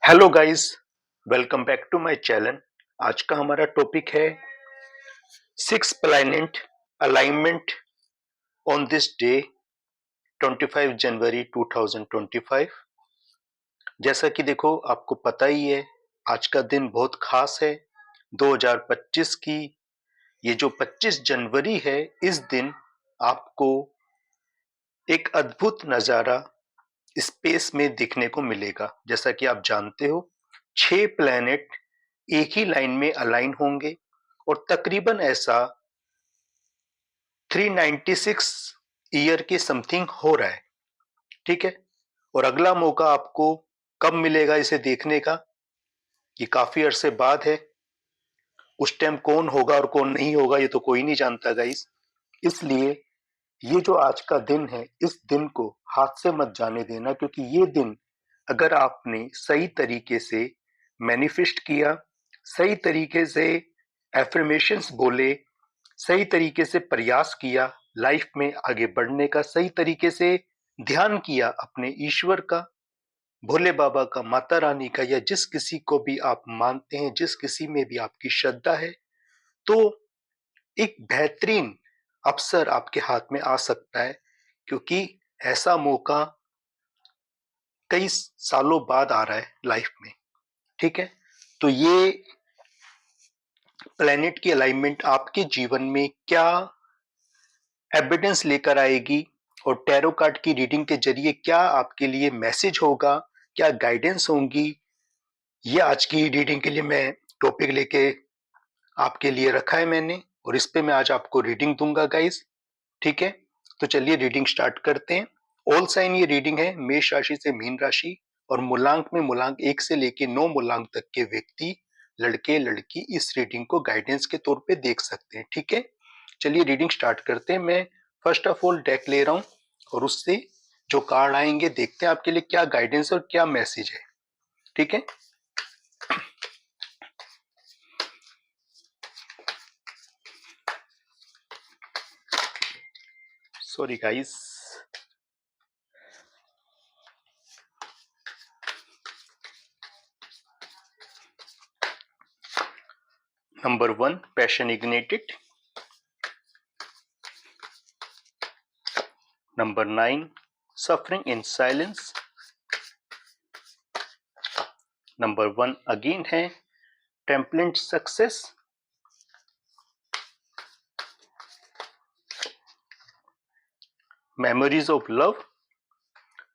Hello guys, welcome back to my channel. आज का हमारा टॉपिक है 6 planet alignment on this day 25 January 2025। जैसा कि देखो आपको पता ही है, आज का दिन बहुत खास है। 2025 की ये जो 25 जनवरी है, इस दिन आपको एक अद्भुत नजारा स्पेस में दिखने को मिलेगा। जैसा कि आप जानते हो, 6 प्लैनेट एक ही लाइन में अलाइन होंगे और तकरीबन ऐसा 396 ईयर के समथिंग हो रहा है। ठीक है, और अगला मौका आपको कब मिलेगा इसे देखने का? ये काफी अरसे बाद है। उस टाइम कौन होगा और कौन नहीं होगा ये तो कोई नहीं जानता गाइस। इसलिए ये जो आज का दिन है, इस दिन को हाथ से मत जाने देना, क्योंकि ये दिन अगर आपने सही तरीके से मैनिफेस्ट किया, सही तरीके से एफर्मेशंस बोले, सही तरीके से प्रयास किया, लाइफ में आगे बढ़ने का सही तरीके से ध्यान किया अपने ईश्वर का, भोले बाबा का, माता रानी का, या जिस किसी को भी आप मानते हैं, जिस किसी में भी आपकी श्रद्धा है, तो एक बेहतरीन अवसर आपके हाथ में आ सकता है। क्योंकि ऐसा मौका कई सालों बाद आ रहा है लाइफ में। ठीक है, तो ये प्लेनेट की अलाइनमेंट आपके जीवन में क्या एविडेंस लेकर आएगी और टैरो कार्ड की रीडिंग के जरिए क्या आपके लिए मैसेज होगा, क्या गाइडेंस होंगी, ये आज की रीडिंग के लिए मैं टॉपिक लेके आपके लिए रखा है मैंने, और इस पे मैं आज आपको रीडिंग दूंगा गाइस। ठीक है, तो चलिए रीडिंग स्टार्ट करते हैं। ऑल साइन ये रीडिंग है मेष राशि से मीन राशि, और मूलांक में मूलांक 1 से लेके 9 मूलांक तक के व्यक्ति, लड़के लड़की, इस रीडिंग को गाइडेंस के तौर पे देख सकते हैं। ठीक है, चलिए रीडिंग स्टार्ट करते हैं। मैं फर्स्ट ऑफ ऑल डेक ले रहा हूं और उससे जो कार्ड आएंगे देखते हैं आपके लिए क्या गाइडेंस और क्या मैसेज है। ठीक है, sorry guys. Number 1, passion ignited. Number 9, suffering in silence. Number 1 again है template success. Memories of love.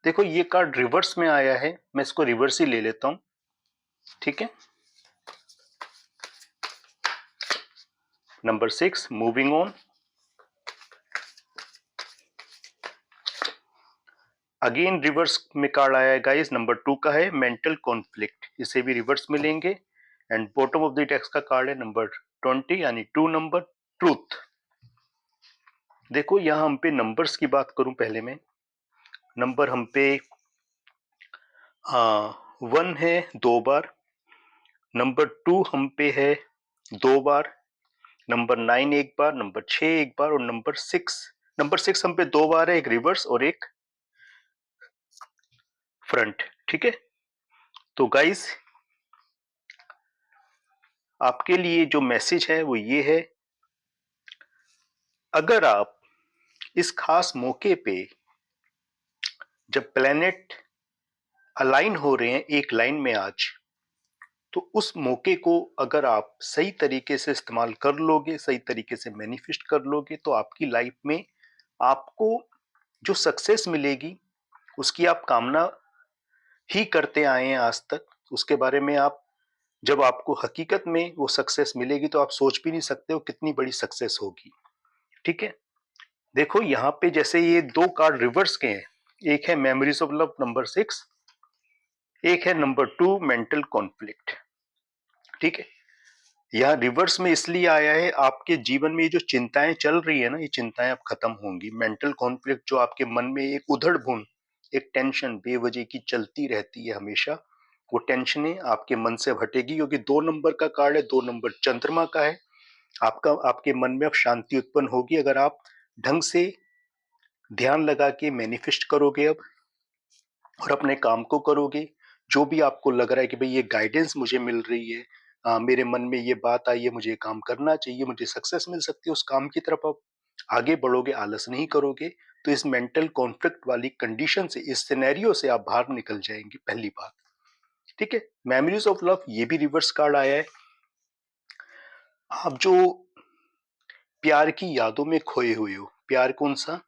देखो ये कार्ड रिवर्स में आया है, मैं इसको रिवर्स ही ले लेता हूं। ठीक है, number 6 moving on. Again reverse में कार्ड आया है गाइस, नंबर 2 का है मेंटल कॉन्फ्लिक्ट, इसे भी रिवर्स में लेंगे। And bottom of the text का कार्ड है नंबर 20 यानी 2 नंबर, ट्रूथ। देखो यहां हम पे नंबर्स की बात करूं पहले मैं, नंबर हम पे 1 है 2 बार, नंबर 2 हम पे है 2 बार, नंबर 9 एक बार, नंबर 6 एक बार, और नंबर 6 हम पे 2 बार है, एक रिवर्स और एक फ्रंट। ठीक है, तो गाइस आपके लिए जो मैसेज है वो ये है, अगर आप इस खास मौके पे जब प्लेनेट अलाइन हो रहे हैं एक लाइन में आज, तो उस मौके को अगर आप सही तरीके से इस्तेमाल कर लोगे, सही तरीके से मैनिफेस्ट कर लोगे, तो आपकी लाइफ में आपको जो सक्सेस मिलेगी उसकी आप कामना ही करते आए हैं आज तक। उसके बारे में आप, जब आपको हकीकत में वो सक्सेस मिलेगी तो आप सोच भी नहीं सकते हो कितनी बड़ी सक्सेस होगी। ठीक है, देखो यहाँ पे जैसे ये 2 कार्ड रिवर्स के हैं, एक है मेमोरीज ऑफ लव नंबर 6, एक है नंबर 2 मेंटल कॉन्फ्लिक्ट। ठीक है, यहाँ रिवर्स में इसलिए आया है, आपके जीवन में ये जो चिंताएं चल रही है ना, ये चिंताएं अब खत्म होंगी। मेंटल कॉन्फ्लिक्ट जो आपके मन में एक उधड़ बुन, एक टेंशन बेवजह की चलती रहती है हमेशा, वो टेंशनें आपके मन से हटेगी, क्योंकि 2 नंबर का कार्ड है, 2 नंबर चंद्रमा का है। आपके मन में अब शांति उत्पन्न होगी अगर आप ढंग से ध्यान लगा के मैनिफेस्ट करोगे अब, और अपने काम को करोगे। जो भी आपको लग रहा है कि भाई ये गाइडेंस मुझे मिल रही है, मेरे मन में ये बात आई है, मुझे ये काम करना चाहिए, मुझे सक्सेस मिल सकती है, उस काम की तरफ आप आगे बढ़ोगे, आलस नहीं करोगे, तो इस मेंटल कॉन्फ्लिक्ट वाली कंडीशन से, इस सिनेरियो से आप बाहर निकल जाएंगे, पहली बात। ठीक है, मेमोरीज ऑफ लव, ये भी रिवर्स कार्ड आया है। आप जो प्यार की यादों में खोए हुए हो, प्यार कौन सा,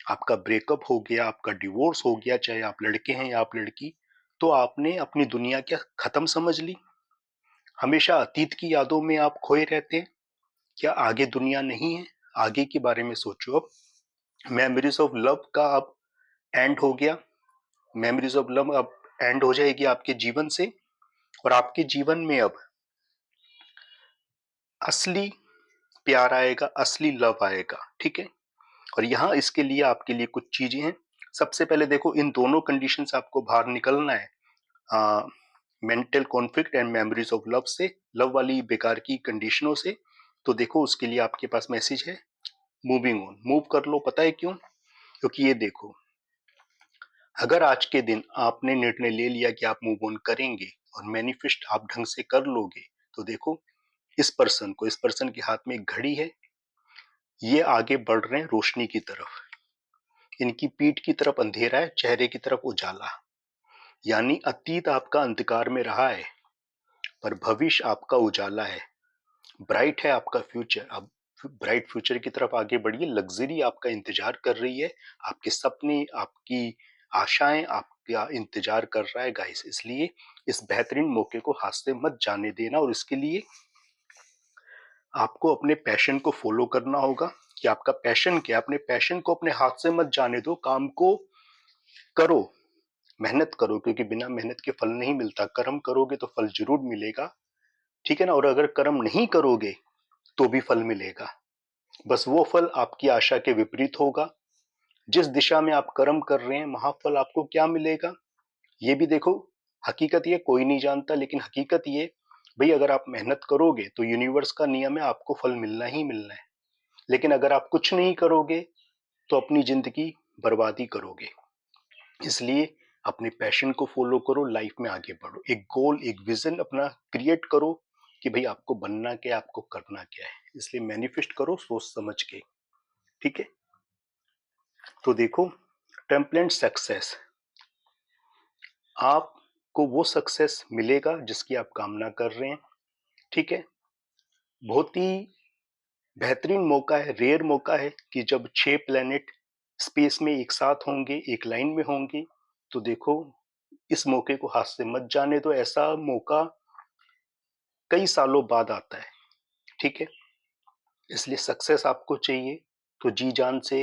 आपका ब्रेकअप हो गया, आपका डिवोर्स हो गया, चाहे आप लड़के हैं या आप लड़की, तो आपने अपनी दुनिया क्या खत्म समझ ली? हमेशा अतीत की यादों में आप खोए रहते हैं? क्या आगे दुनिया नहीं है? आगे के बारे में सोचो। अब मेमोरीज ऑफ लव का अब एंड हो गया, मेमोरीज ऑफ लव अब एंड हो जाएगी आपके जीवन से, और आपके जीवन में अब असली प्यार आएगा, असली लव आएगा। ठीक है, और यहाँ इसके लिए आपके लिए कुछ चीजें हैं। सबसे पहले देखो, इन दोनों कंडीशन से आपको बाहर निकलना है, mental conflict and memories of love से, लव वाली बेकार की कंडीशनों से। तो देखो, उसके लिए आपके पास मैसेज है, मूविंग ऑन, मूव कर लो। पता है क्यों? क्योंकि ये देखो, अगर आज के दिन आपने निर्णय ले लिया कि आप मूव ऑन करेंगे और मैनिफेस्ट आप ढंग से कर लोगे, तो देखो, इस पर्सन के हाथ में एक घड़ी है, ये आगे बढ़ रहे हैं रोशनी की तरफ, इनकी पीठ की तरफ अंधेरा है, चेहरे की तरफ उजाला। यानी अतीत आपका अंधकार में रहा है, पर भविष्य आपका उजाला है, ब्राइट है आपका फ्यूचर। अब ब्राइट फ्यूचर की तरफ आगे बढ़िए, लग्जरी आपका इंतजार कर रही है, आपके सपने, आपकी आशाएं आपका इंतजार कर रहा है गाइस। इसलिए इस बेहतरीन मौके को हाथ से मत जाने देना, और इसके लिए आपको अपने पैशन को फॉलो करना होगा कि आपका पैशन क्या है। अपने पैशन को अपने हाथ से मत जाने दो, काम को करो, मेहनत करो, क्योंकि बिना मेहनत के फल नहीं मिलता। कर्म करोगे तो फल जरूर मिलेगा, ठीक है ना? और अगर कर्म नहीं करोगे तो भी फल मिलेगा, बस वो फल आपकी आशा के विपरीत होगा। जिस दिशा में आप कर्म कर रहे हैं, वहां फल आपको क्या मिलेगा, ये भी देखो। हकीकत ये कोई नहीं जानता, लेकिन हकीकत ये, भाई अगर आप मेहनत करोगे तो यूनिवर्स का नियम है, आपको फल मिलना ही मिलना है। लेकिन अगर आप कुछ नहीं करोगे तो अपनी जिंदगी बर्बादी करोगे। इसलिए अपने पैशन को फॉलो करो, लाइफ में आगे बढ़ो, एक गोल, एक विजन अपना क्रिएट करो कि भाई आपको बनना क्या है, आपको करना क्या है। इसलिए मैनिफेस्ट करो सोच समझ के, ठीक है? तो देखो, टेम्पलेट सक्सेस, आपको वो सक्सेस मिलेगा जिसकी आप कामना कर रहे हैं, ठीक है? बहुत ही बेहतरीन मौका है, रेयर मौका है कि जब 6 प्लेनेट स्पेस में एक साथ होंगे, एक लाइन में होंगे। तो देखो, इस मौके को हाथ से मत जाने दो, ऐसा मौका कई सालों बाद आता है, ठीक है? इसलिए सक्सेस आपको चाहिए तो जी जान से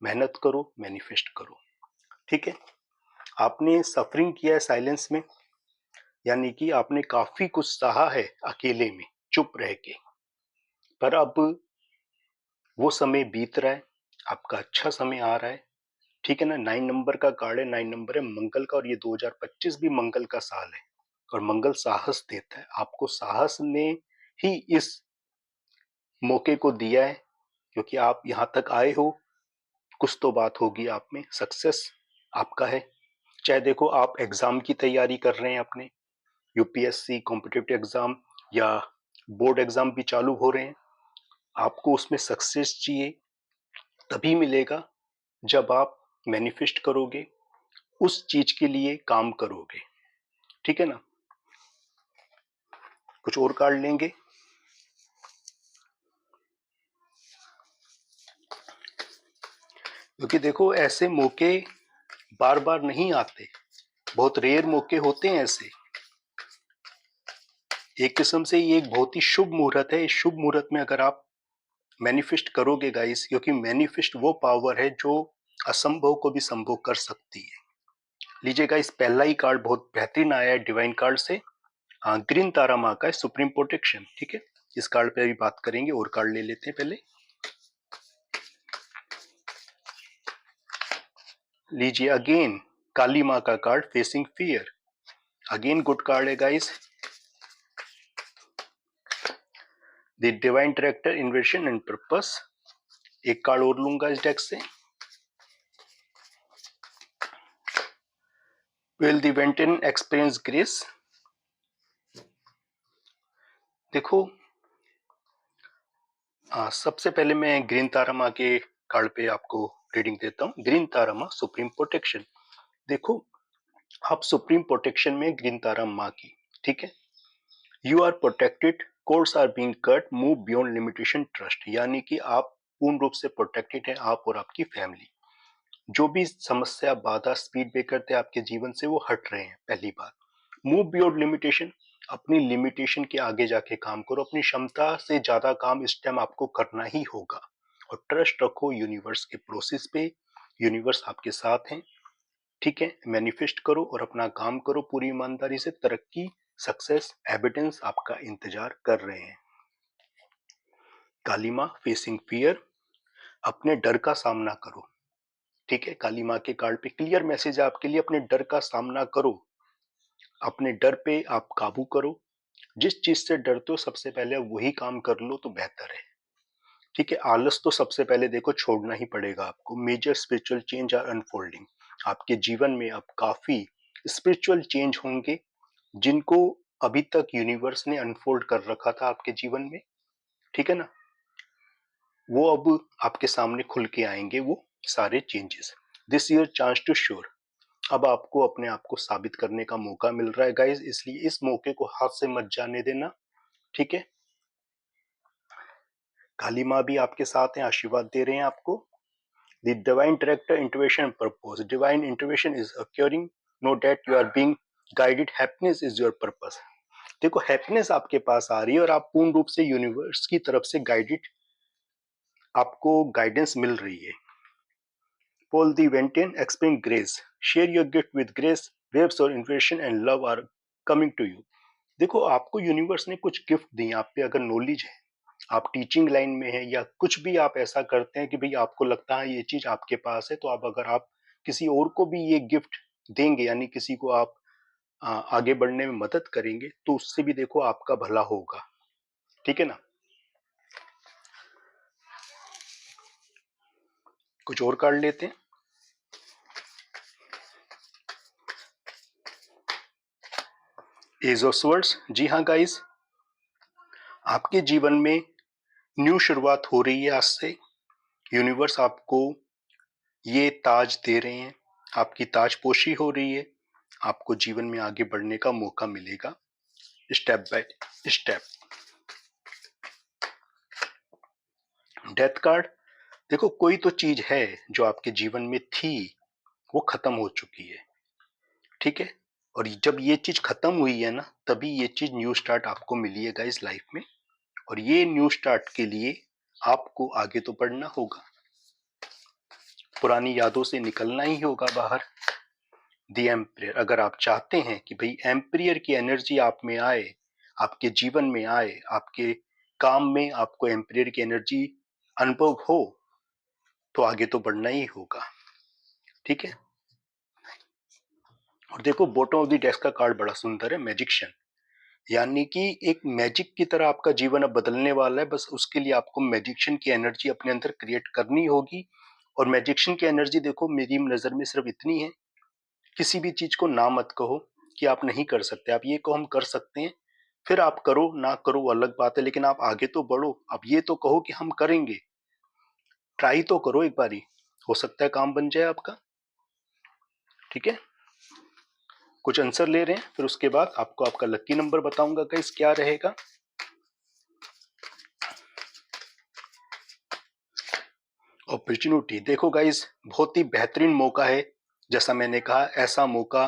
मेहनत करो, मैनिफेस्ट करो, ठीक है? आपने सफरिंग किया है साइलेंस में, यानी कि आपने काफी कुछ सहा है अकेले में, चुप रह के, पर अब वो समय बीत रहा है, आपका अच्छा समय आ रहा है, ठीक है ना? 9 नंबर का कार्ड है, 9 नंबर है मंगल का, और ये 2025 भी मंगल का साल है, और मंगल साहस देता है। आपको साहस ने ही इस मौके को दिया है, क्योंकि आप यहाँ तक आए हो, कुछ तो बात होगी आप में, सक्सेस आपका है। चाहे देखो, आप एग्जाम की तैयारी कर रहे हैं अपने, यूपीएससी कॉम्पिटिटिव एग्जाम या बोर्ड एग्जाम भी चालू हो रहे हैं, आपको उसमें सक्सेस चाहिए, तभी मिलेगा जब आप मैनिफेस्ट करोगे, उस चीज के लिए काम करोगे, ठीक है ना? कुछ और कार्ड लेंगे। क्योंकि देखो, ऐसे मौके बार बार नहीं आते, बहुत रेयर मौके होते हैं ऐसे। एक किस्म से ये एक बहुत ही शुभ मुहूर्त है। इस शुभ मुहूर्त में अगर आप मैनिफेस्ट करोगे गाइस, क्योंकि मैनिफेस्ट वो पावर है जो असंभव को भी संभव कर सकती है। लीजिए गाइस, पहला ही कार्ड बहुत बेहतरीन आया है डिवाइन कार्ड से, ग्रीन तारा माँ का है, सुप्रीम प्रोटेक्शन, ठीक है? इस कार्ड पे अभी बात करेंगे, और कार्ड ले लेते हैं पहले। लीजिए, अगेन काली माँ का card, facing fear, again good card है guys. The divine director, intuition and purpose, एक कार्ड और लूंगा इस डेक से। Will the Venton experience grace? देखो, सबसे पहले मैं ग्रीन तारा माँ के कार्ड पे आपको रीडिंग देता हूँ। ग्रीन तारा माँ सुप्रीम प्रोटेक्शन। देखो, आप सुप्रीम प्रोटेक्शन में ग्रीन तारा माँ की, ठीक है। You are protected, cords are being cut, move beyond limitation, trust. यानी कि आप पूर्ण रूप से प्रोटेक्टेड हैं, आप और आपकी फैमिली। जो भी समस्या, बाधा, स्पीड ब्रेकर थे आपके जीवन से, वो हट रहे हैं। पहली बात, मूव बियॉन्ड लिमिटेशन, अपनी लिमिटेशन के आगे जाके काम करो। अपनी क्षमता से ज्यादा काम इस टाइम आपको करना ही होगा। और ट्रस्ट रखो यूनिवर्स के प्रोसेस पे, यूनिवर्स आपके साथ हैं, ठीक है। मैनिफेस्ट करो और अपना काम करो पूरी ईमानदारी से। तरक्की, सक्सेस, एविडेंस आपका इंतजार कर रहे हैं। काली माँ फेसिंग फियर, अपने डर का सामना करो, ठीक है। काली माँ के कार्ड पे क्लियर मैसेज है आपके लिए, अपने डर का सामना करो, अपने डर पे आप काबू करो। जिस चीज से डरते हो सबसे पहले वही काम कर लो तो बेहतर है, ठीक है। आलस तो सबसे पहले देखो छोड़ना ही पड़ेगा आपको। Major spiritual change are unfolding, आपके जीवन में अब काफी स्पिरिचुअल चेंज होंगे जिनको अभी तक यूनिवर्स ने अनफोल्ड कर रखा था आपके जीवन में, ठीक है ना। वो अब आपके सामने खुल के आएंगे, वो सारे changes. This year chance to sure, अब आपको अपने आप को साबित करने का मौका मिल रहा है गाइस, इसलिए इस मौके को हाथ से मत जाने देना, ठीक है। काली माँ भी आपके साथ हैं, आशीर्वाद दे रहे हैं आपको। The divine director intuition purpose, divine intuition is occurring, know that you are being guided, happiness is your purpose. देखो, हैप्पीनेस आपके पास आ रही है और आप पूर्ण रूप से यूनिवर्स की तरफ से गाइडेड, आपको गाइडेंस मिल रही है। Paul the Venetian explained grace. Share your gift with grace. Waves of inspiration and love are coming to you. देखो, आपको यूनिवर्स ने कुछ गिफ्ट दी। आप पे अगर नॉलेज है, आप टीचिंग लाइन में है, या कुछ भी आप ऐसा करते हैं कि भाई आपको लगता है ये चीज आपके पास है, तो आप अगर आप किसी और को भी ये गिफ्ट देंगे, यानी किसी को आप आगे बढ़ने में मदद करेंगे, तो उससे भी देखो आपका भला होगा, ठीक है ना। कुछ और कार्ड लेते हैं। एज ऑफ स्वर्ड्स, जी हाँ गाइस, आपके जीवन में न्यू शुरुआत हो रही है आज से। यूनिवर्स आपको ये ताज दे रहे हैं, आपकी ताजपोशी हो रही है, आपको जीवन में आगे बढ़ने का मौका मिलेगा step by step. Death card, देखो, कोई तो चीज है जो आपके जीवन में थी, वो खत्म हो चुकी है, ठीक है। और जब ये चीज खत्म हुई है ना, तभी ये चीज न्यू स्टार्ट आपको मिली है गाइस लाइफ में। और ये न्यू स्टार्ट के लिए आपको आगे तो बढ़ना होगा, पुरानी यादों से निकलना ही होगा बाहर। दी एम्पियर, अगर आप चाहते हैं कि भाई एम्पियर की एनर्जी आप में आए, आपके जीवन में आए, आपके काम में आपको एम्पियर की एनर्जी अनुभव हो, तो आगे तो बढ़ना ही होगा, ठीक है। और देखो, बॉटम ऑफ द डेस्क का कार्ड बड़ा सुंदर है, मैजिशियन। यानी कि एक मैजिक की तरह आपका जीवन अब बदलने वाला है। बस उसके लिए आपको मैजिशियन की एनर्जी अपने अंदर क्रिएट करनी होगी। और मैजिशियन की एनर्जी देखो, मेरी नजर में सिर्फ इतनी है, किसी भी चीज को ना मत कहो कि आप नहीं कर सकते, आप ये कहो हम कर सकते हैं, फिर आप करो ना करो वो अलग बात है, लेकिन आप आगे तो बढ़ो। अब ये तो कहो कि हम करेंगे, ट्राई तो करो एक बारी, हो सकता है काम बन जाए आपका, ठीक है। कुछ आंसर ले रहे हैं, फिर उसके बाद आपको आपका लकी नंबर बताऊंगा गाइस क्या रहेगा। अपॉर्चुनिटी, देखो गाइस, बहुत ही बेहतरीन मौका है। जैसा मैंने कहा, ऐसा मौका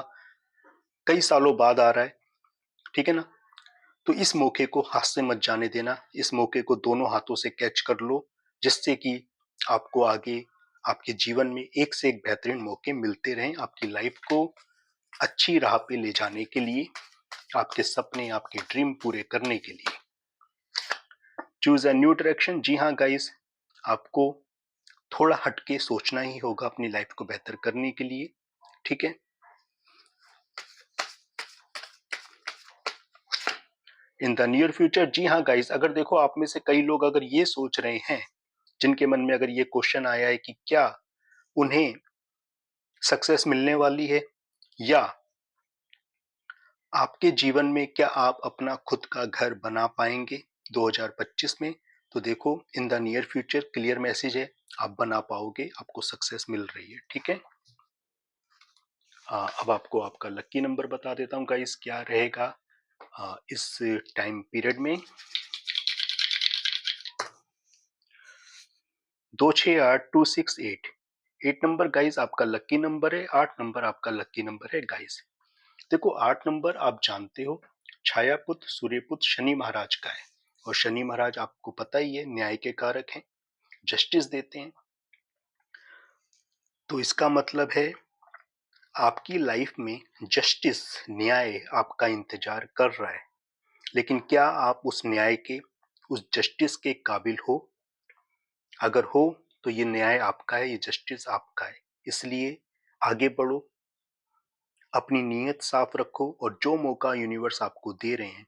कई सालों बाद आ रहा है, ठीक है ना। तो इस मौके को हाथ से मत जाने देना, इस मौके को दोनों हाथों से कैच कर लो, जिससे कि आपको आगे आपके जीवन में एक से एक बेहतरीन मौके मिलते रहें, आपकी लाइफ को अच्छी राह पे ले जाने के लिए, आपके सपने, आपके ड्रीम पूरे करने के लिए। चूज अ न्यू डायरेक्शन, जी हाँ गाइस, आपको थोड़ा हटके सोचना ही होगा अपनी लाइफ को बेहतर करने के लिए, ठीक है। इन द नियर फ्यूचर, जी हाँ गाइस, अगर देखो आप में से कई लोग अगर ये सोच रहे हैं, जिनके मन में अगर ये क्वेश्चन आया है कि क्या उन्हें सक्सेस मिलने वाली है, या आपके जीवन में क्या आप अपना खुद का घर बना पाएंगे 2025 में? तो देखो, in the near future clear message है, आप बना पाओगे, आपको सक्सेस मिल रही है। ठीक है, अब आपको आपका लकी नंबर बता देता हूँ गाइस, क्या रहेगा इस टाइम पीरियड में। 268268 8 नंबर गाइस आपका लकी नंबर है, 8 नंबर आपका लकी नंबर है गाइस। देखो, 8 नंबर आप जानते हो छायापुत्र सूर्यपुत्र शनि महाराज का है, और शनि महाराज आपको पता ही है न्याय के कारक हैं, जस्टिस देते हैं। तो इसका मतलब है आपकी लाइफ में जस्टिस, न्याय आपका इंतजार कर रहा है, लेकिन क्या आप उस न्याय के, उस जस्टिस के काबिल हो? अगर हो तो ये न्याय आपका है, ये जस्टिस आपका है, इसलिए आगे बढ़ो, अपनी नीयत साफ रखो, और जो मौका यूनिवर्स आपको दे रहे हैं,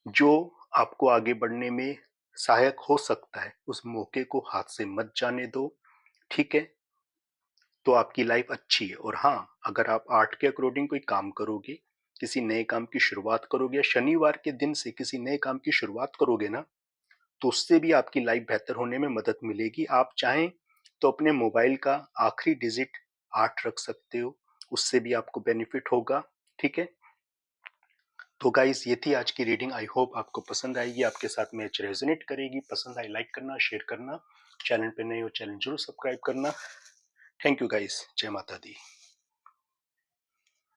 जो आपको आगे बढ़ने में सहायक हो सकता है, उस मौके को हाथ से मत जाने दो। ठीक है, तो आपकी लाइफ अच्छी है। और हाँ, अगर आप आर्ट के अकॉर्डिंग कोई काम करोगे, किसी नए काम की शुरुआत करोगे, या शनिवार के दिन से किसी नए काम की शुरुआत करोगे ना, तो उससे भी आपकी लाइफ बेहतर होने में मदद मिलेगी। आप चाहें तो अपने मोबाइल का आखिरी डिजिट 8 रख सकते हो, उससे भी आपको बेनिफिट होगा। ठीक है, तो गाइस ये थी आज की रीडिंग। आई होप आपको पसंद आएगी, आपके साथ मैच रेजोनेट करेगी। पसंद आई लाइक करना, शेयर करना, चैनल पे नए हो चैनल जरूर सब्सक्राइब करना। थैंक यू गाइस, जय माता दी।